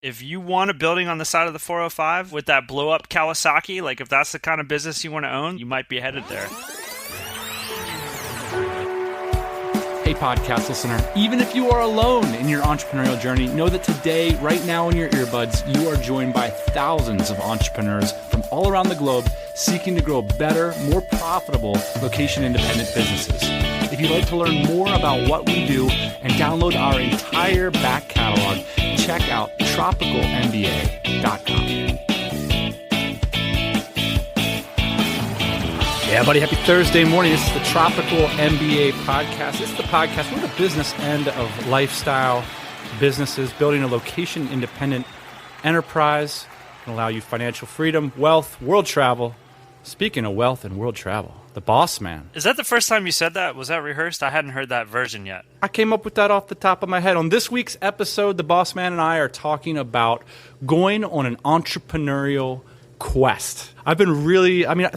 If you want a building on the side of the 405 with that blow up Kawasaki, like if that's the kind of business you want to own, you might be headed there. Hey, podcast listener, even if you are alone in your entrepreneurial journey, know that today, right now in your earbuds, you are joined by thousands of entrepreneurs from all around the globe seeking to grow better, more profitable, location-independent businesses. If you'd like to learn more about what we do and download our entire back catalog, check out tropicalmba.com. Yeah, buddy, happy Thursday morning. This is the Tropical MBA podcast. This is the podcast. We're the business end of lifestyle businesses, building a location-independent enterprise can allow you financial freedom, wealth, world travel. Speaking of wealth and world travel, the boss man. Is that the first time you said that? Was that rehearsed? I hadn't heard that version yet. I came up with that off the top of my head. On this week's episode, the boss man and I are talking about going on an entrepreneurial quest. I've been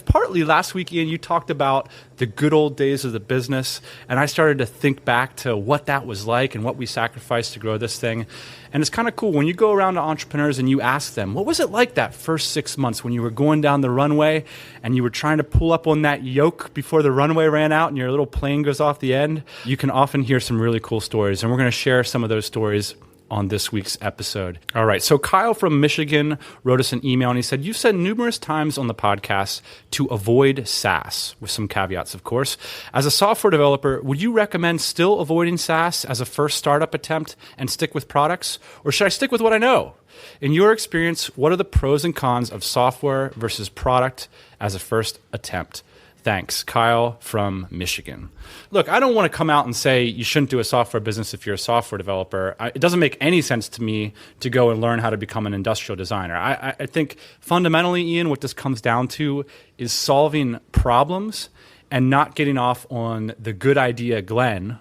partly last week, Ian, you talked about the good old days of the business, and I started to think back to what that was like and what we sacrificed to grow this thing. And it's kind of cool when you go around to entrepreneurs and you ask them, what was it like that first 6 months when you were going down the runway and you were trying to pull up on that yoke before the runway ran out and your little plane goes off the end? You can often hear some really cool stories, and we're going to share some of those stories on this week's episode. All right, so Kyle from Michigan wrote us an email and he said, you've said numerous times on the podcast to avoid SaaS, with some caveats, of course. As a software developer, would you recommend still avoiding SaaS as a first startup attempt and stick with products? Or should I stick with what I know? In your experience, what are the pros and cons of software versus product as a first attempt? Thanks, Kyle from Michigan. Look, I don't want to come out and say you shouldn't do a software business if you're a software developer. It doesn't make any sense to me to go and learn how to become an industrial designer. I think fundamentally, Ian, what this comes down to is solving problems and not getting off on the good idea Glenn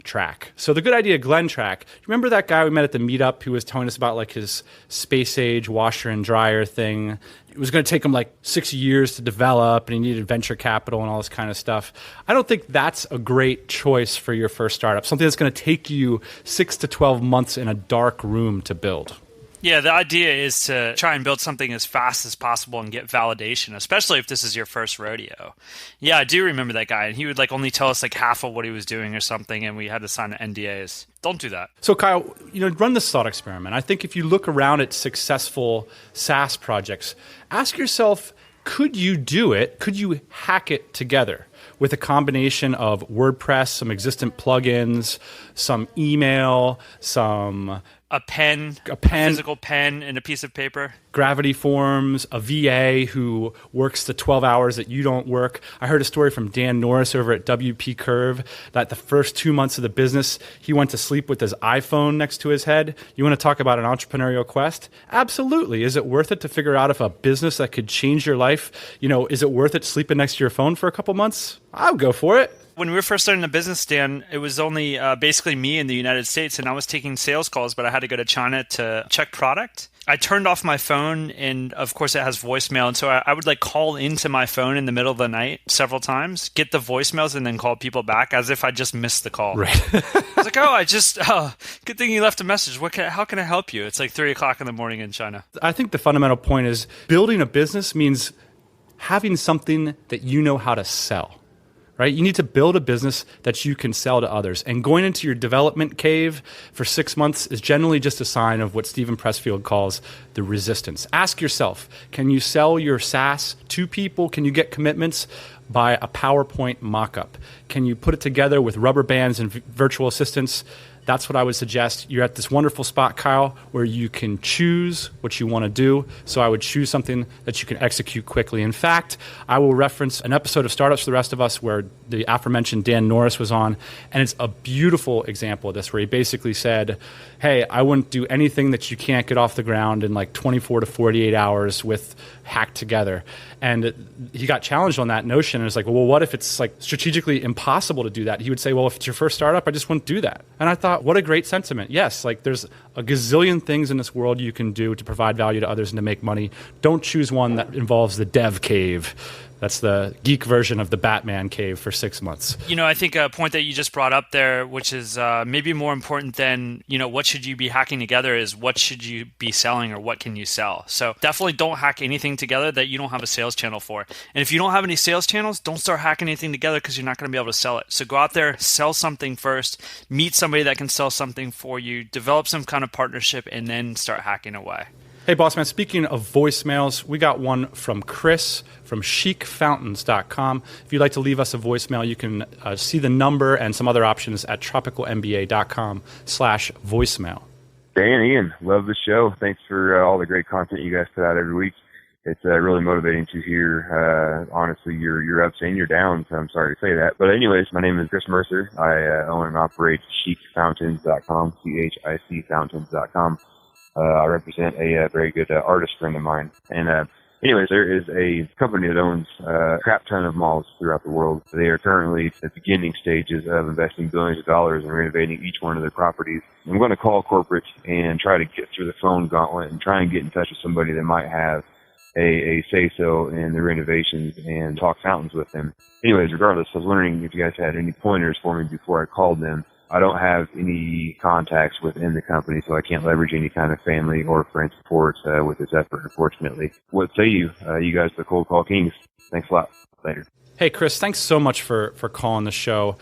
track. So the good idea Glenn track, remember that guy we met at the meetup who was telling us about like his space age washer and dryer thing? It was going to take him like 6 years to develop and he needed venture capital and all this kind of stuff. I don't think that's a great choice for your first startup, something that's going to take you 6 to 12 months in a dark room to build. Yeah, the idea is to try and build something as fast as possible and get validation, especially if this is your first rodeo. Yeah, I do remember that guy, and he would like only tell us like half of what he was doing or something, and we had to sign NDAs. Don't do that. So Kyle, run this thought experiment. I think if you look around at successful SaaS projects, ask yourself, could you do it? Could you hack it together with a combination of WordPress, some existent plugins, some email, a pen, physical pen, and a piece of paper. Gravity Forms, a VA who works the 12 hours that you don't work. I heard a story from Dan Norris over at WP Curve that the first 2 months of the business, he went to sleep with his iPhone next to his head. You want to talk about an entrepreneurial quest? Absolutely. Is it worth it to figure out if a business that could change your life, is it worth it sleeping next to your phone for a couple months? I'll go for it. When we were first starting the business, Dan, it was only basically me in the United States, and I was taking sales calls, but I had to go to China to check product. I turned off my phone, and of course it has voicemail, and so I would like call into my phone in the middle of the night several times, get the voicemails, and then call people back as if I just missed the call. Right. I was like, good thing you left a message. How can I help you? It's like 3 o'clock in the morning in China. I think the fundamental point is building a business means having something that you know how to sell. Right? You need to build a business that you can sell to others. And going into your development cave for 6 months is generally just a sign of what Stephen Pressfield calls the resistance. Ask yourself, can you sell your SaaS to people? Can you get commitments by a PowerPoint mock-up? Can you put it together with rubber bands and virtual assistants? That's what I would suggest. You're at this wonderful spot, Kyle, where you can choose what you want to do. So I would choose something that you can execute quickly. In fact, I will reference an episode of Startups for the Rest of Us where the aforementioned Dan Norris was on, and it's a beautiful example of this where he basically said, hey, I wouldn't do anything that you can't get off the ground in like 24 to 48 hours with hacked together. And he got challenged on that notion and was like, well, what if it's like strategically impossible to do that? He would say, well, if it's your first startup, I just wouldn't do that. And I thought, what a great sentiment. Yes, like there's a gazillion things in this world you can do to provide value to others and to make money. Don't choose one that involves the dev cave. That's the geek version of the Batman cave for 6 months. I think a point that you just brought up there, which is maybe more important than, what should you be hacking together, is what should you be selling or what can you sell? So definitely don't hack anything together that you don't have a sales channel for. And if you don't have any sales channels, don't start hacking anything together because you're not going to be able to sell it. So go out there, sell something first, meet somebody that can sell something for you, develop some kind of partnership, and then start hacking away. Hey, boss man, speaking of voicemails, we got one from Chris from chicfountains.com. If you'd like to leave us a voicemail, you can see the number and some other options at tropicalmba.com/voicemail. Dan, Ian, love the show. Thanks for all the great content you guys put out every week. It's really motivating to hear, honestly, your ups and your downs. I'm sorry to say that. But anyways, my name is Chris Mercer. I own and operate chicfountains.com, CHIC fountains.com. I represent a very good artist friend of mine. And anyways, there is a company that owns a crap ton of malls throughout the world. They are currently at the beginning stages of investing billions of dollars in renovating each one of their properties. I'm going to call corporate and try to get through the phone gauntlet and try and get in touch with somebody that might have a say-so in the renovations and talk fountains with them. Anyways, regardless, I was wondering if you guys had any pointers for me before I called them. I don't have any contacts within the company, so I can't leverage any kind of family or friend support with this effort, unfortunately. What say you? You guys are the cold call kings. Thanks a lot. Later. Hey, Chris, thanks so much for calling the show.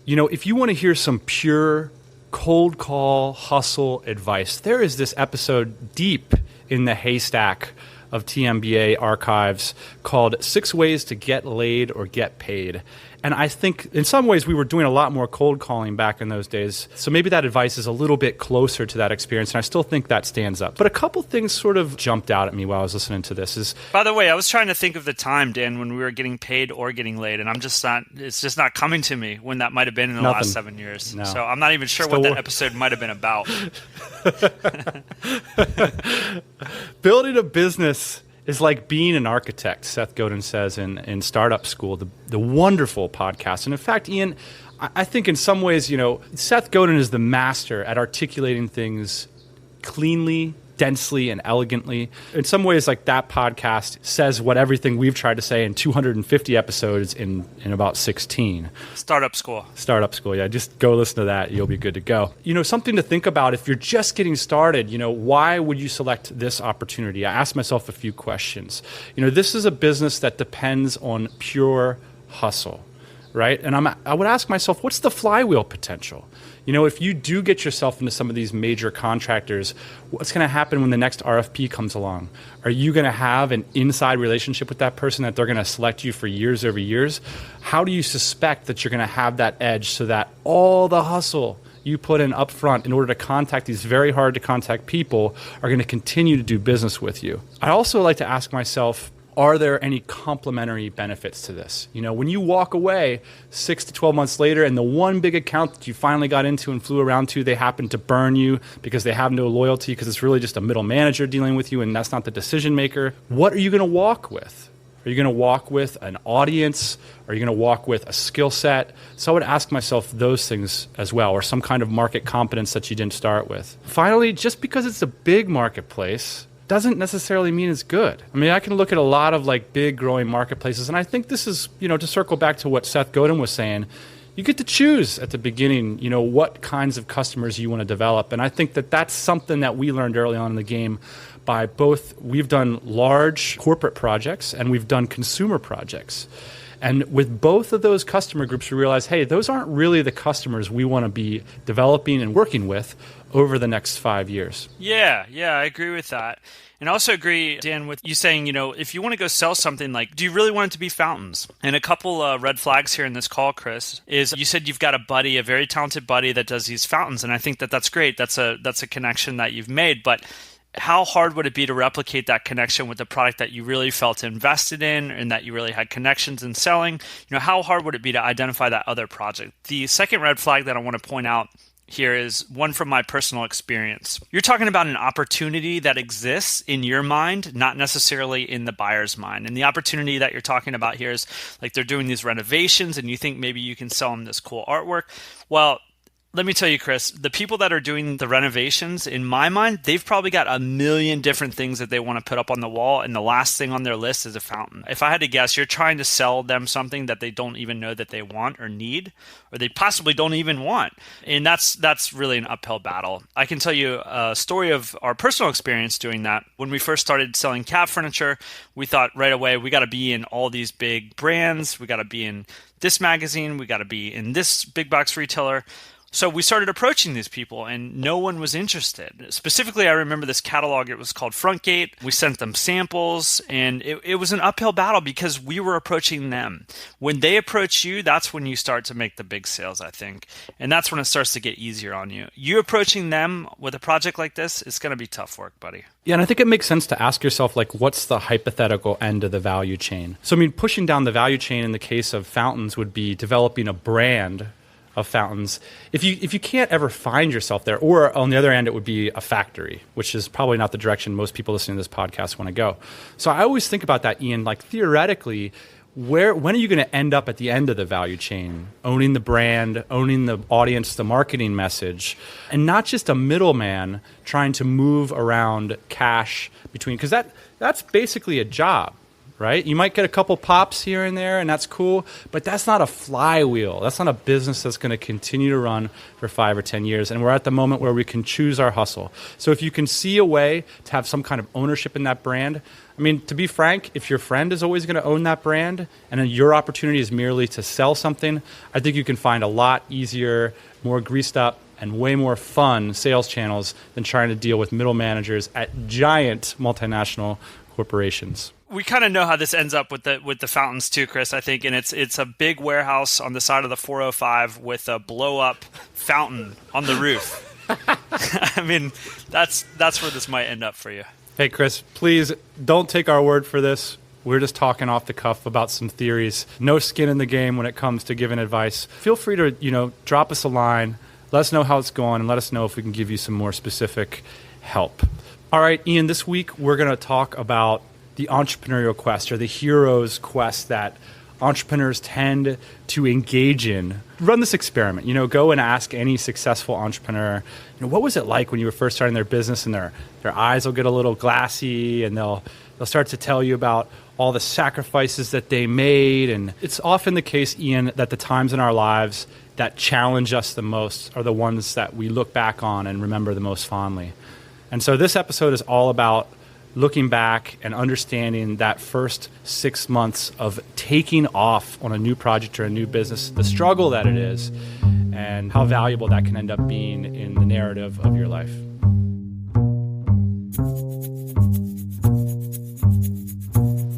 If you want to hear some pure cold call hustle advice, there is this episode deep in the haystack of TMBA archives called 6 Ways to Get Laid or Get Paid. And I think in some ways we were doing a lot more cold calling back in those days. So maybe that advice is a little bit closer to that experience. And I still think that stands up. But a couple things sort of jumped out at me while I was listening to this. By the way, I was trying to think of the time, Dan, when we were getting paid or getting laid. And it's just not coming to me when that might have been in the last 7 years. No. So I'm not even sure what that episode might have been about. Building a business is like being an architect, Seth Godin says in Startup School, the wonderful podcast. And in fact, Ian, I think in some ways, Seth Godin is the master at articulating things cleanly, densely, and elegantly. In some ways, like that podcast says what everything we've tried to say in 250 episodes in about 16. Startup School, yeah. Just go listen to that. You'll be good to go. Something to think about if you're just getting started, why would you select this opportunity? I asked myself a few questions. This is a business that depends on pure hustle, right? And I would ask myself, what's the flywheel potential? If you do get yourself into some of these major contractors, what's going to happen when the next RFP comes along? Are you going to have an inside relationship with that person that they're going to select you for years over years? How do you suspect that you're going to have that edge so that all the hustle you put in up front in order to contact these very hard to contact people are going to continue to do business with you? I also like to ask myself, are there any complementary benefits to this? When you walk away 6 to 12 months later and the one big account that you finally got into and flew around to, they happen to burn you because they have no loyalty because it's really just a middle manager dealing with you and that's not the decision maker. What are you going to walk with? Are you going to walk with an audience? Are you going to walk with a skill set? So I would ask myself those things as well, or some kind of market competence that you didn't start with. Finally, just because it's a big marketplace doesn't necessarily mean it's good. I mean, I can look at a lot of big growing marketplaces, and I think this is, to circle back to what Seth Godin was saying, you get to choose at the beginning, what kinds of customers you want to develop. And I think that that's something that we learned early on in the game by we've done large corporate projects and we've done consumer projects. And with both of those customer groups, we realized, hey, those aren't really the customers we want to be developing and working with over the next 5 years. Yeah, I agree with that. And I also agree, Dan, with you saying, if you want to go sell something, do you really want it to be fountains? And a couple red flags here in this call, Chris, is you said you've got a very talented buddy that does these fountains. And I think that that's great. That's a connection that you've made. But how hard would it be to replicate that connection with the product that you really felt invested in and that you really had connections in selling? How hard would it be to identify that other project? The second red flag that I want to point out here is one from my personal experience. You're talking about an opportunity that exists in your mind, not necessarily in the buyer's mind. And the opportunity that you're talking about here is they're doing these renovations and you think maybe you can sell them this cool artwork. Well, Let me tell you, Chris, the people that are doing the renovations, in my mind, they've probably got a million different things that they want to put up on the wall, and the last thing on their list is a fountain. If I had to guess, you're trying to sell them something that they don't even know that they want or need, or they possibly don't even want. And that's really an uphill battle. I can tell you a story of our personal experience doing that. When we first started selling cab furniture, we thought right away, we got to be in all these big brands. We got to be in this magazine. We got to be in this big box retailer. So we started approaching these people and no one was interested. Specifically, I remember this catalog, it was called Frontgate. We sent them samples and it was an uphill battle because we were approaching them. When they approach you, that's when you start to make the big sales, I think. And that's when it starts to get easier on you. You approaching them with a project like this, it's going to be tough work, buddy. Yeah, and I think it makes sense to ask yourself, like, what's the hypothetical end of the value chain? So, I mean, pushing down the value chain in the case of fountains would be developing a brand of fountains. If you can't ever find yourself there, or on the other end, it would be a factory, which is probably not the direction most people listening to this podcast want to go. So I always think about that, Ian, like theoretically, when are you going to end up at the end of the value chain, owning the brand, owning the audience, the marketing message, and not just a middleman trying to move around cash between, because that's basically a job. Right? You might get a couple pops here and there, and that's cool, but that's not a flywheel. That's not a business that's going to continue to run for 5 or 10 years. And we're at the moment where we can choose our hustle. So if you can see a way to have some kind of ownership in that brand, I mean, to be frank, if your friend is always going to own that brand and then your opportunity is merely to sell something, I think you can find a lot easier, more greased up, and way more fun sales channels than trying to deal with middle managers at giant multinational corporations. We kind of know how this ends up with the fountains too, Chris, I think. And it's a big warehouse on the side of the 405 with a blow-up fountain on the roof. I mean, that's where this might end up for you. Hey, Chris, please don't take our word for this. We're just talking off the cuff about some theories. No skin in the game when it comes to giving advice. Feel free to, drop us a line. Let us know how it's going, and let us know if we can give you some more specific help. All right, Ian, this week we're going to talk about the entrepreneurial quest, or the hero's quest that entrepreneurs tend to engage in. Run this experiment. Go and ask any successful entrepreneur, what was it like when you were first starting their business, and their eyes will get a little glassy, and they'll start to tell you about all the sacrifices that they made. And it's often the case, Ian, that the times in our lives that challenge us the most are the ones that we look back on and remember the most fondly. And so this episode is all about looking back and understanding that first 6 months of taking off on a new project or a new business, the struggle that it is, and how valuable that can end up being in the narrative of your life.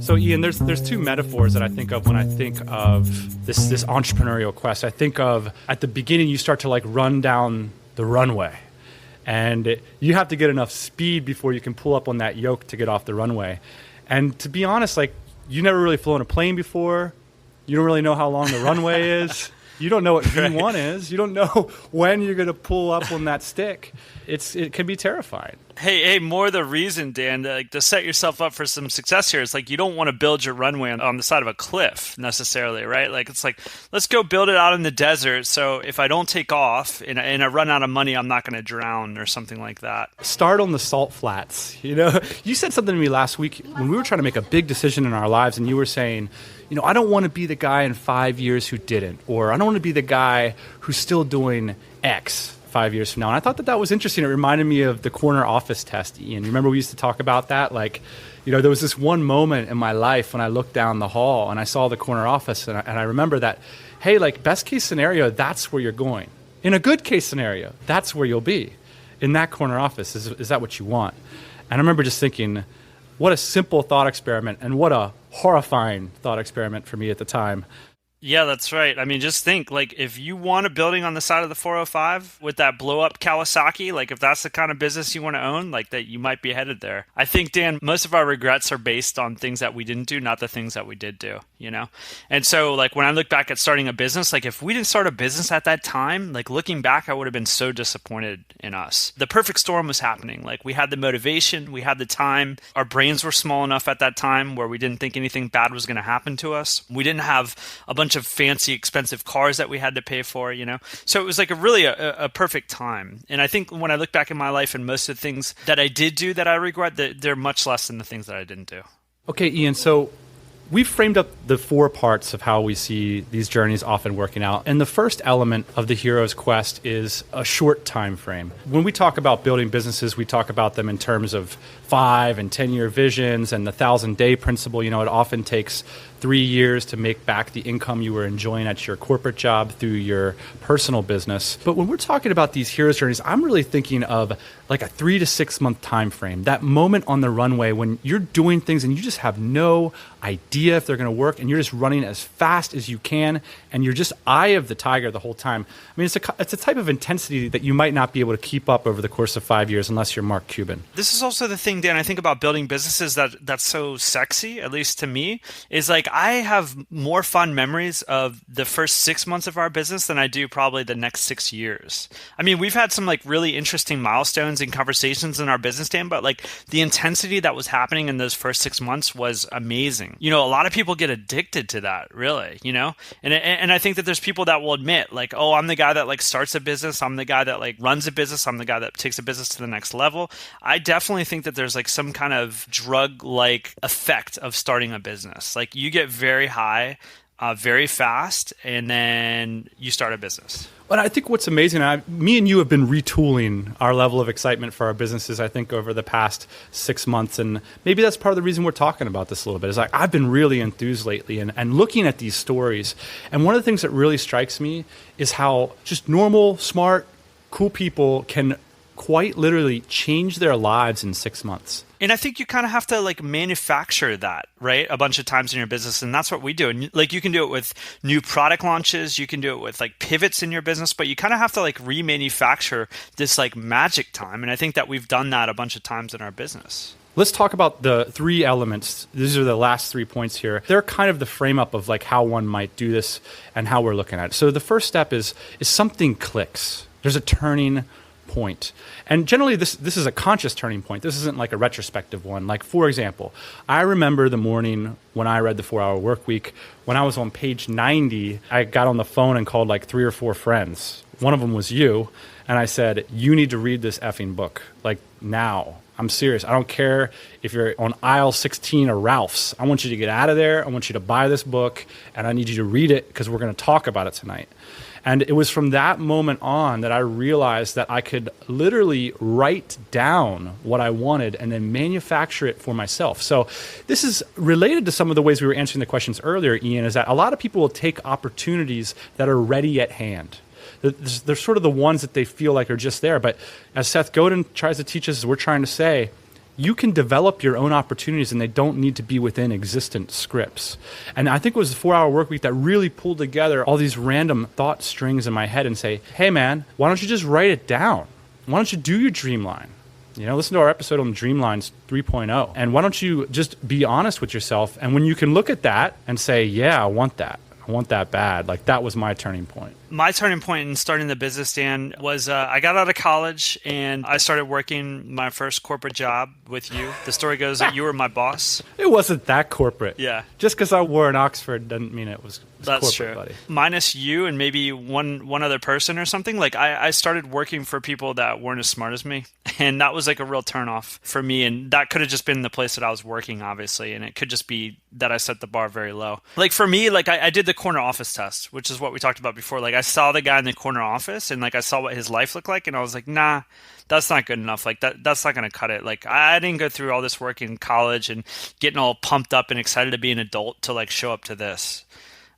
So, Ian, there's two metaphors that I think of when I think of this entrepreneurial quest. I think of, at the beginning, you start to run down the runway. And you have to get enough speed before you can pull up on that yoke to get off the runway. And to be honest, you never really flown a plane before. You don't really know how long the runway is. You don't know what V1 is. You don't know when you're going to pull up on that stick. It can be terrifying. Hey, more the reason, Dan, to set yourself up for some success here. It's you don't want to build your runway on the side of a cliff necessarily, right? Let's go build it out in the desert. So if I don't take off and I run out of money, I'm not going to drown or something like that. Start on the salt flats. You said something to me last week when we were trying to make a big decision in our lives, and you were saying, I don't want to be the guy in 5 years who didn't, or I don't want to be the guy who's still doing X 5 years from now. And I thought that was interesting. It reminded me of the corner office test, Ian. You remember we used to talk about that? There was this one moment in my life when I looked down the hall and I saw the corner office, and I remember that, hey, best case scenario, that's where you're going. In a good case scenario, that's where you'll be. In that corner office, is that what you want? And I remember just thinking, what a simple thought experiment, and what a horrifying thought experiment for me at the time. Yeah, that's right. I mean, just think, if you want a building on the side of the 405 with that blow-up Kawasaki, if that's the kind of business you want to own, that you might be headed there. I think, Dan, most of our regrets are based on things that we didn't do, not the things that we did do, And so, when I look back at starting a business, if we didn't start a business at that time, looking back, I would have been so disappointed in us. The perfect storm was happening. We had the motivation, we had the time. Our brains were small enough at that time where we didn't think anything bad was going to happen to us. We didn't have a bunch bunch of fancy, expensive cars that we had to pay for, So it was like a perfect time. And I think when I look back in my life and most of the things that I did do that I regret, they're much less than the things that I didn't do. Okay, Ian, so we've framed up the 4 parts of how we see these journeys often working out. And the first element of the hero's quest is a short time frame. When we talk about building businesses, we talk about them in terms of 5 and 10-year visions and the 1,000-day principle. It often takes 3 years to make back the income you were enjoying at your corporate job through your personal business. But when we're talking about these hero's journeys, I'm really thinking of like a 3 to 6 month time frame, that moment on the runway when you're doing things and you just have no idea if they're going to work and you're just running as fast as you can and you're just eye of the tiger the whole time. I mean, it's a type of intensity that you might not be able to keep up over the course of 5 years unless you're Mark Cuban. This is also the thing, Dan, I think about building businesses that's so sexy, at least to me, is like I have more fun memories of the first 6 months of our business than I do probably the next 6 years. I mean, we've had some like really interesting milestones and conversations in our business, Dan, but like the intensity that was happening in those first 6 months was amazing. A lot of people get addicted to that, really, and I think that there's people that will admit like, oh, I'm the guy that like starts a business. I'm the guy that like runs a business. I'm the guy that takes a business to the next level. I definitely think that there's like some kind of drug-like effect of starting a business. Like you get very high, very fast, and then you start a business. But I think what's amazing, me and you have been retooling our level of excitement for our businesses, I think, over the past 6 months. And maybe that's part of the reason we're talking about this a little bit. Is like I've been really enthused lately and looking at these stories. And one of the things that really strikes me is how just normal, smart, cool people can quite literally change their lives in 6 months. And I think you kind of have to like manufacture that, right? A bunch of times in your business. And that's what we do. And like you can do it with new product launches. You can do it with like pivots in your business, but you kind of have to like remanufacture this like magic time. And I think that we've done that a bunch of times in our business. Let's talk about the 3 elements. These are the last 3 points here. They're kind of the frame up of like how one might do this and how we're looking at it. So the first step is something clicks. There's a turning point. And generally this is a conscious turning point. This isn't like a retrospective one. Like, for example, I remember the morning when I read the 4-Hour Workweek. When I was on page 90, I got on the phone and called like 3 or 4 friends. One of them was you. And I said, you need to read this effing book. Like now. I'm serious. I don't care if you're on aisle 16 or Ralph's. I want you to get out of there. I want you to buy this book. And I need you to read it because we're going to talk about it tonight. And it was from that moment on that I realized that I could literally write down what I wanted and then manufacture it for myself. So this is related to some of the ways we were answering the questions earlier, Ian, is that a lot of people will take opportunities that are ready at hand. They're sort of the ones that they feel like are just there. But as Seth Godin tries to teach us, as we're trying to say, you can develop your own opportunities and they don't need to be within existent scripts. And I think it was the 4-Hour Workweek that really pulled together all these random thought strings in my head and say, hey man, why don't you just write it down? Why don't you do your dream line? Listen to our episode on Dreamlines 3.0. And why don't you just be honest with yourself? And when you can look at that and say, yeah, I want that. I want that bad. Like that was my turning point. My turning point in starting the business, Dan, was I got out of college and I started working my first corporate job with you. The story goes that you were my boss. It wasn't that corporate. Yeah. Just because I wore an Oxford doesn't mean it was That's corporate, true. buddy. Minus you and maybe one other person or something. Like I started working for people that weren't as smart as me. And that was like a real turnoff for me. And that could have just been the place that I was working, obviously. And it could just be that I set the bar very low. Like for me, like I did the corner office test, which is what we talked about before. Like I saw the guy in the corner office and like I saw what his life looked like. And I was like, nah, that's not good enough. Like that's not going to cut it. Like I didn't go through all this work in college and getting all pumped up and excited to be an adult to like show up to this.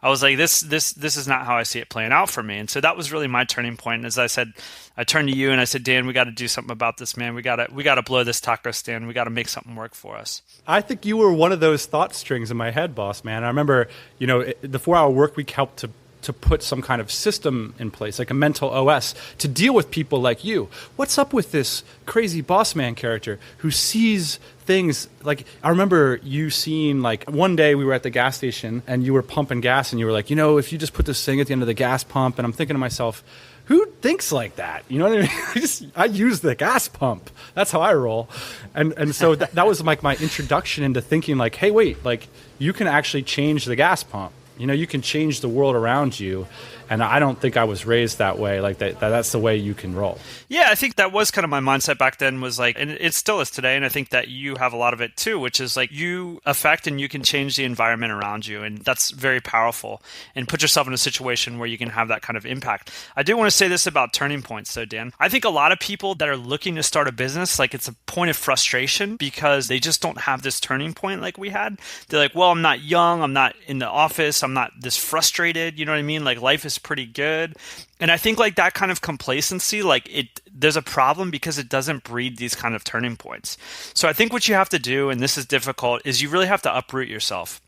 I was like, this is not how I see it playing out for me. And so that was really my turning point. And as I said, I turned to you and I said, Dan, we got to do something about this, man. We got to blow this taco stand. We got to make something work for us. I think you were one of those thought strings in my head, boss, man. I remember, the 4-Hour Workweek helped to put some kind of system in place, like a mental OS, to deal with people like you. What's up with this crazy boss man character who sees things like, I remember you seeing, like, one day we were at the gas station and you were pumping gas and you were like, if you just put this thing at the end of the gas pump, and I'm thinking to myself, who thinks like that? You know what I mean? I use the gas pump. That's how I roll. And so that was like my introduction into thinking like, hey, wait, like you can actually change the gas pump. You can change the world around you. And I don't think I was raised that way. Like that's the way you can roll. Yeah, I think that was kind of my mindset back then, was like, and it still is today. And I think that you have a lot of it too, which is like you affect and you can change the environment around you. And that's very powerful, and put yourself in a situation where you can have that kind of impact. I do want to say this about turning points though, Dan. I think a lot of people that are looking to start a business, like it's a point of frustration because they just don't have this turning point like we had. They're like, well, I'm not young. I'm not in the office. I'm not this frustrated. You know what I mean? Like life is pretty good. And I think like that kind of complacency, like there's a problem because it doesn't breed these kind of turning points. So I think what you have to do, and this is difficult, is you really have to uproot yourself.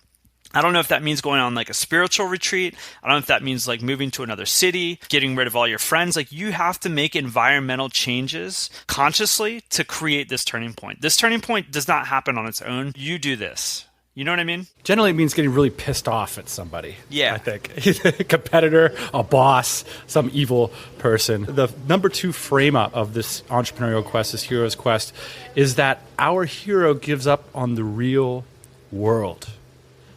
I don't know if that means going on like a spiritual retreat. I don't know if that means like moving to another city, getting rid of all your friends. Like you have to make environmental changes consciously to create this turning point. This turning point does not happen on its own. You do this. You know what I mean? Generally, it means getting really pissed off at somebody. Yeah. I think. A competitor, a boss, some evil person. The number 2 frame up of this entrepreneurial quest, this hero's quest, is that our hero gives up on the real world.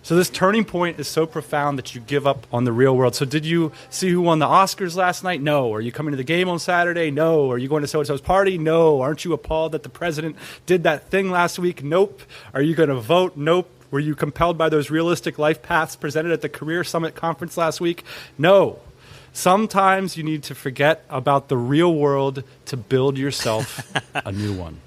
So this turning point is so profound that you give up on the real world. So did you see who won the Oscars last night? No. Are you coming to the game on Saturday? No. Are you going to so-and-so's party? No. Aren't you appalled that the president did that thing last week? Nope. Are you going to vote? Nope. Were you compelled by those realistic life paths presented at the Career Summit conference last week? No. Sometimes you need to forget about the real world to build yourself a new one.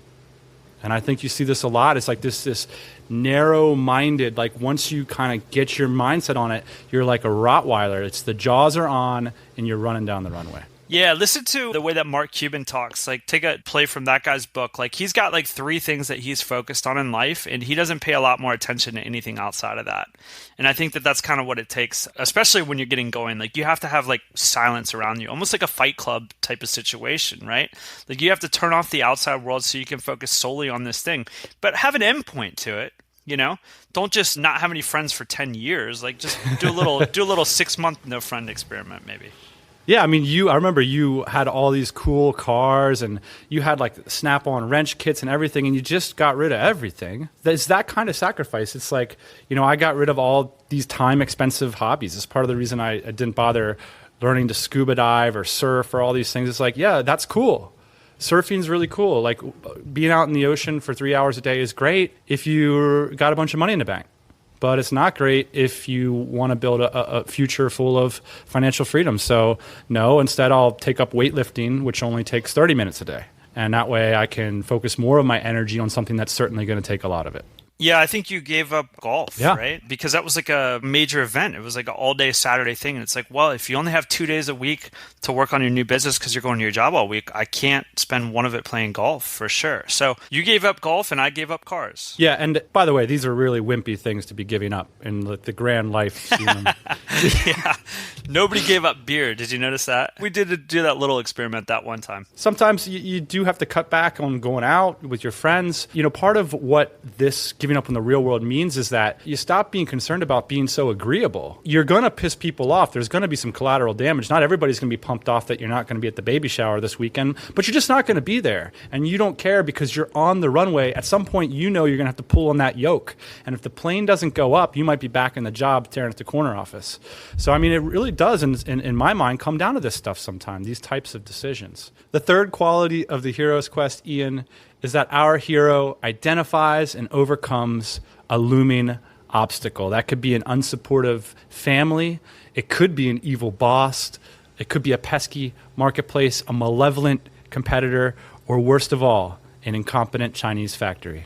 And I think you see this a lot. It's like this narrow-minded, like once you kind of get your mindset on it, you're like a Rottweiler. It's the jaws are on and you're running down the runway. Yeah, listen to the way that Mark Cuban talks. Like, take a play from that guy's book. Like, he's got like 3 things that he's focused on in life, and he doesn't pay a lot more attention to anything outside of that. And I think that that's kind of what it takes, especially when you're getting going. Like, you have to have like silence around you, almost like a Fight Club type of situation, right? Like, you have to turn off the outside world so you can focus solely on this thing, but have an endpoint to it. You know, don't just not have any friends for 10 years. Like, just do a little 6-month no friend experiment, maybe. Yeah, I mean, I remember you had all these cool cars and you had like Snap-on wrench kits and everything, and you just got rid of everything. It's that kind of sacrifice. It's like, I got rid of all these time-expensive hobbies. It's part of the reason I didn't bother learning to scuba dive or surf or all these things. It's like, yeah, that's cool. Surfing's really cool. Like being out in the ocean for 3 hours a day is great if you got a bunch of money in the bank. But it's not great if you want to build a future full of financial freedom. So no, instead I'll take up weightlifting, which only takes 30 minutes a day. And that way I can focus more of my energy on something that's certainly going to take a lot of it. Yeah, I think you gave up golf, right? Because that was like a major event. It was like an all-day Saturday thing. And it's like, well, if you only have 2 days a week to work on your new business because you're going to your job all week, I can't spend one of it playing golf for sure. So you gave up golf and I gave up cars. Yeah, and by the way, these are really wimpy things to be giving up in the grand life. Yeah, nobody gave up beer. Did you notice that? We did do that little experiment that one time. Sometimes you do have to cut back on going out with your friends. Part of what this giving up in the real world means is that you stop being concerned about being so agreeable. You're going to piss people off. There's going to be some collateral damage. Not everybody's going to be pumped off that you're not going to be at the baby shower this weekend, but you're just not going to be there. And you don't care because you're on the runway. At some point, you're going to have to pull on that yoke. And if the plane doesn't go up, you might be back in the job staring at the corner office. So, I mean, it really does, in my mind, come down to this stuff sometimes, these types of decisions. The third quality of the hero's quest, Ian, is that our hero identifies and overcomes a looming obstacle. That could be an unsupportive family. It could be an evil boss. It could be a pesky marketplace, a malevolent competitor, or worst of all, an incompetent Chinese factory.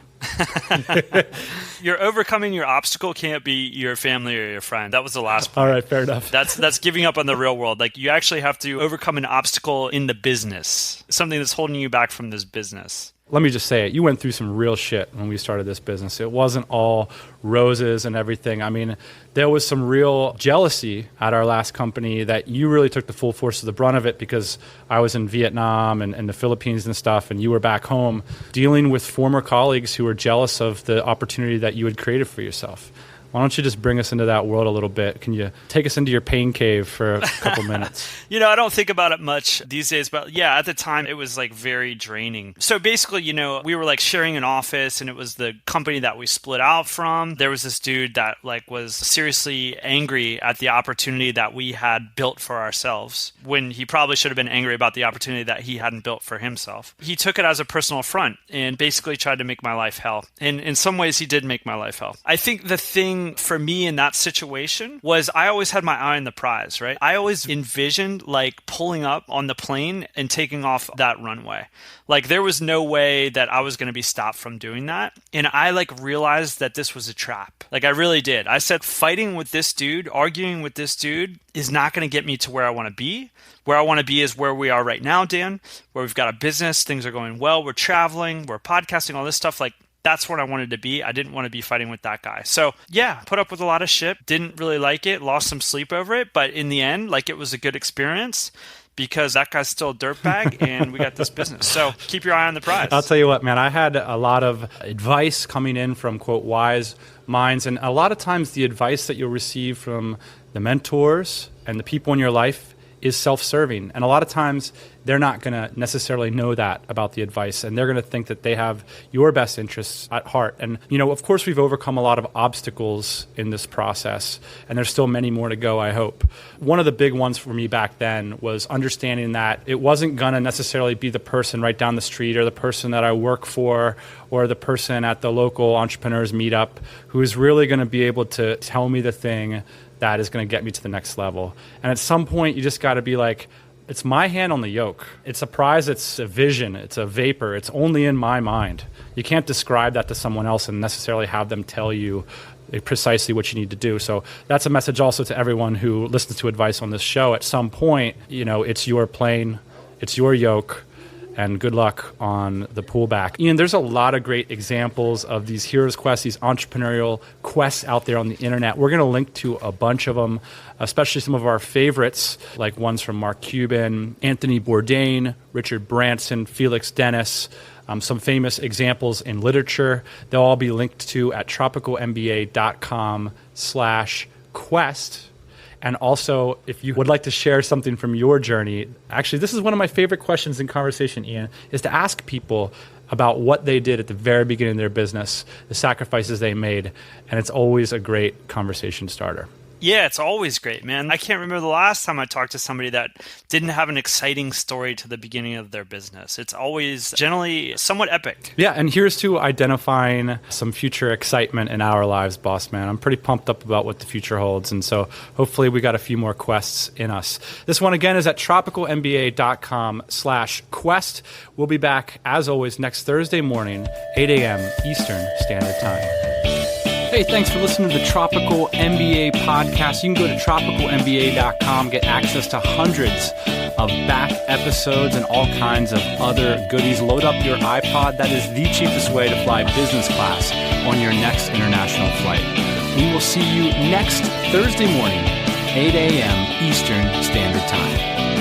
You're overcoming your obstacle can't be your family or your friend. That was the last point. All right, fair enough. That's giving up on the real world. Like, you actually have to overcome an obstacle in the business, something that's holding you back from this business. Let me just say it. You went through some real shit when we started this business. It wasn't all roses and everything. I mean, there was some real jealousy at our last company that you really took the full force of the brunt of it because I was in Vietnam and the Philippines and stuff, and you were back home dealing with former colleagues who were jealous of the opportunity that you had created for yourself. Why don't you just bring us into that world a little bit? Can you take us into your pain cave for a couple minutes? I don't think about it much these days, but yeah, at the time it was like very draining. So basically, we were like sharing an office, and it was the company that we split out from. There was this dude that like was seriously angry at the opportunity that we had built for ourselves, when he probably should have been angry about the opportunity that he hadn't built for himself. He took it as a personal affront and basically tried to make my life hell. And in some ways, he did make my life hell. I think the thing for me in that situation was I always had my eye on the prize, right? I always envisioned like pulling up on the plane and taking off that runway. Like there was no way that I was going to be stopped from doing that. And I like realized that this was a trap. Like I really did. I said, fighting with this dude, arguing with this dude is not going to get me to where I want to be. Where I want to be is where we are right now, Dan, where we've got a business, things are going well, we're traveling, we're podcasting, all this stuff. Like that's what I wanted to be. I didn't want to be fighting with that guy. So yeah, put up with a lot of shit, didn't really like it, lost some sleep over it. But in the end, like it was a good experience, because that guy's still a dirtbag and we got this business. So keep your eye on the prize. I'll tell you what, man, I had a lot of advice coming in from, quote, wise minds. And a lot of times the advice that you'll receive from the mentors and the people in your life is self-serving. And a lot of times they're not going to necessarily know that about the advice, and they're going to think that they have your best interests at heart. And, of course, we've overcome a lot of obstacles in this process, and there's still many more to go, I hope. One of the big ones for me back then was understanding that it wasn't going to necessarily be the person right down the street or the person that I work for or the person at the local entrepreneurs meetup who is really going to be able to tell me the thing that is going to get me to the next level. And at some point, you just got to be like, it's my hand on the yoke. It's a prize, it's a vision, it's a vapor. It's only in my mind. You can't describe that to someone else and necessarily have them tell you precisely what you need to do. So that's a message also to everyone who listens to advice on this show. At some point, it's your plane, it's your yoke, and good luck on the pullback. Ian, there's a lot of great examples of these heroes quests, these entrepreneurial quests out there on the internet. We're going to link to a bunch of them, especially some of our favorites, like ones from Mark Cuban, Anthony Bourdain, Richard Branson, Felix Dennis, some famous examples in literature. They'll all be linked to at tropicalmba.com/quest. And also, if you would like to share something from your journey, actually, this is one of my favorite questions in conversation, Ian, is to ask people about what they did at the very beginning of their business, the sacrifices they made, and it's always a great conversation starter. Yeah, it's always great, man. I can't remember the last time I talked to somebody that didn't have an exciting story to the beginning of their business. It's always generally somewhat epic. Yeah, and here's to identifying some future excitement in our lives, boss man. I'm pretty pumped up about what the future holds, and so hopefully we got a few more quests in us. This one, again, is at tropicalmba.com/quest. We'll be back, as always, next Thursday morning, 8 a.m. Eastern Standard Time. Hey, thanks for listening to the Tropical MBA podcast. You can go to tropicalmba.com, get access to hundreds of back episodes and all kinds of other goodies. Load up your iPod. That is the cheapest way to fly business class on your next international flight. We will see you next Thursday morning, 8 a.m. Eastern Standard Time.